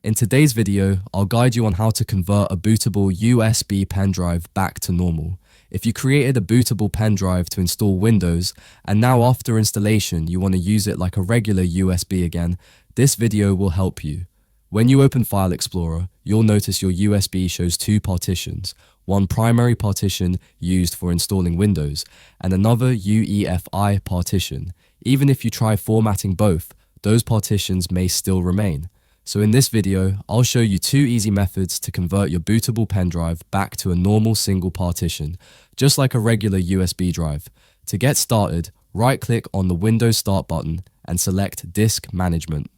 In today's video, I'll guide you on how to convert a bootable USB pen drive back to normal. If you created a bootable pen drive to install Windows, and now after installation you want to use it like a regular USB again, this video will help you. When you open File Explorer, you'll notice your USB shows two partitions, one primary partition used for installing Windows, and another UEFI partition. Even if you try formatting both, those partitions may still remain. So in this video, I'll show you two easy methods to convert your bootable pen drive back to a normal single partition, just like a regular USB drive. To get started, right-click on the Windows Start button and select Disk Management.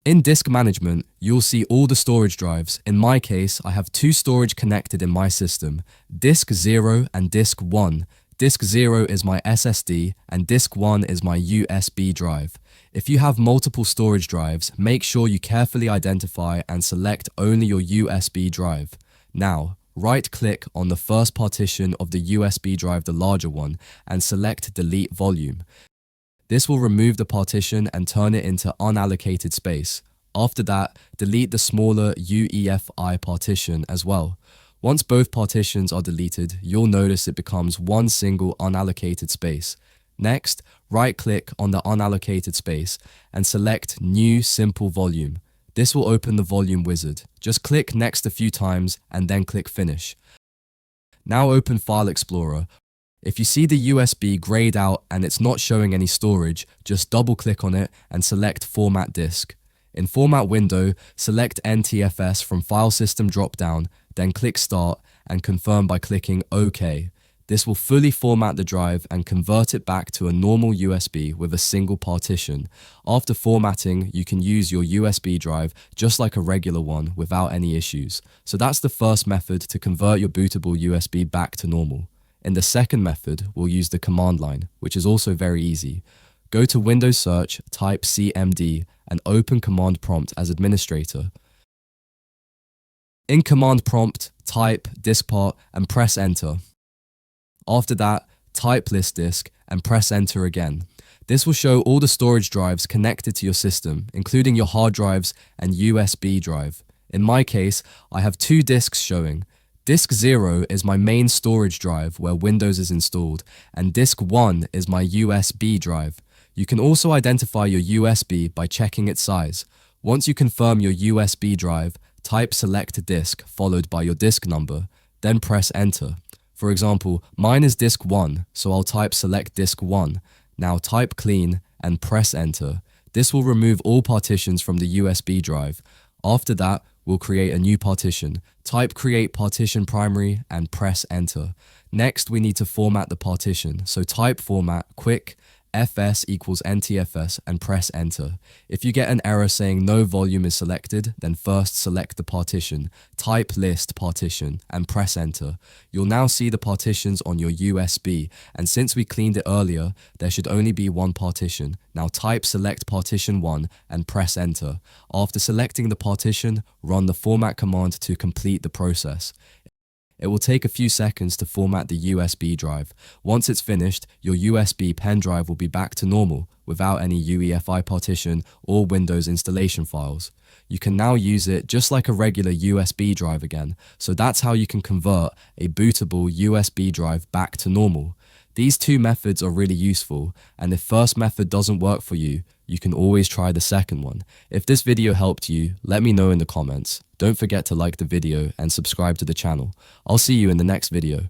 In Disk Management, you'll see all the storage drives. In my case, I have two storage connected in my system, Disk 0 and Disk 1. Disk 0 is my SSD and Disk 1 is my USB drive. If you have multiple storage drives, make sure you carefully identify and select only your USB drive. Now, right-click on the first partition of the USB drive, the larger one, and select Delete Volume. This will remove the partition and turn it into unallocated space. After that, delete the smaller UEFI partition as well. Once both partitions are deleted, you'll notice it becomes one single unallocated space. Next, right-click on the unallocated space and select New Simple Volume. This will open the volume wizard. Just click Next a few times and then click Finish. Now open File Explorer. If you see the USB grayed out and it's not showing any storage, just double-click on it and select Format Disk. In Format window, select NTFS from File System drop-down, then click Start and confirm by clicking OK. This will fully format the drive and convert it back to a normal USB with a single partition. After formatting, you can use your USB drive just like a regular one without any issues. So that's the first method to convert your bootable USB back to normal. In the second method, we'll use the command line, which is also very easy. Go to Windows Search, type CMD, and open Command Prompt as administrator. In Command Prompt, type DiskPart and press Enter. After that, type list disk and press Enter again. This will show all the storage drives connected to your system, including your hard drives and USB drive. In my case, I have two disks showing. Disk 0 is my main storage drive where Windows is installed, and Disk 1 is my USB drive. You can also identify your USB by checking its size. Once you confirm your USB drive, type Select Disk followed by your disk number, then press Enter. For example, mine is Disk 1, so I'll type Select Disk 1. Now type Clean and press Enter. This will remove all partitions from the USB drive. After that, we'll create a new partition. Type Create Partition Primary and press Enter. Next, we need to format the partition, so type Format Quick FS equals NTFS and press Enter. If you get an error saying no volume is selected, then first select the partition, type List Partition and press Enter. You'll now see the partitions on your USB, and since we cleaned it earlier, there should only be one partition. Now type Select Partition 1 and press Enter. After selecting the partition, run the format command to complete the process. It will take a few seconds to format the USB drive. Once it's finished, your USB pen drive will be back to normal without any UEFI partition or Windows installation files. You can now use it just like a regular USB drive again. So that's how you can convert a bootable USB drive back to normal. These two methods are really useful, and if first method doesn't work for you, you can always try the second one. If this video helped you, let me know in the comments. Don't forget to like the video and subscribe to the channel. I'll see you in the next video.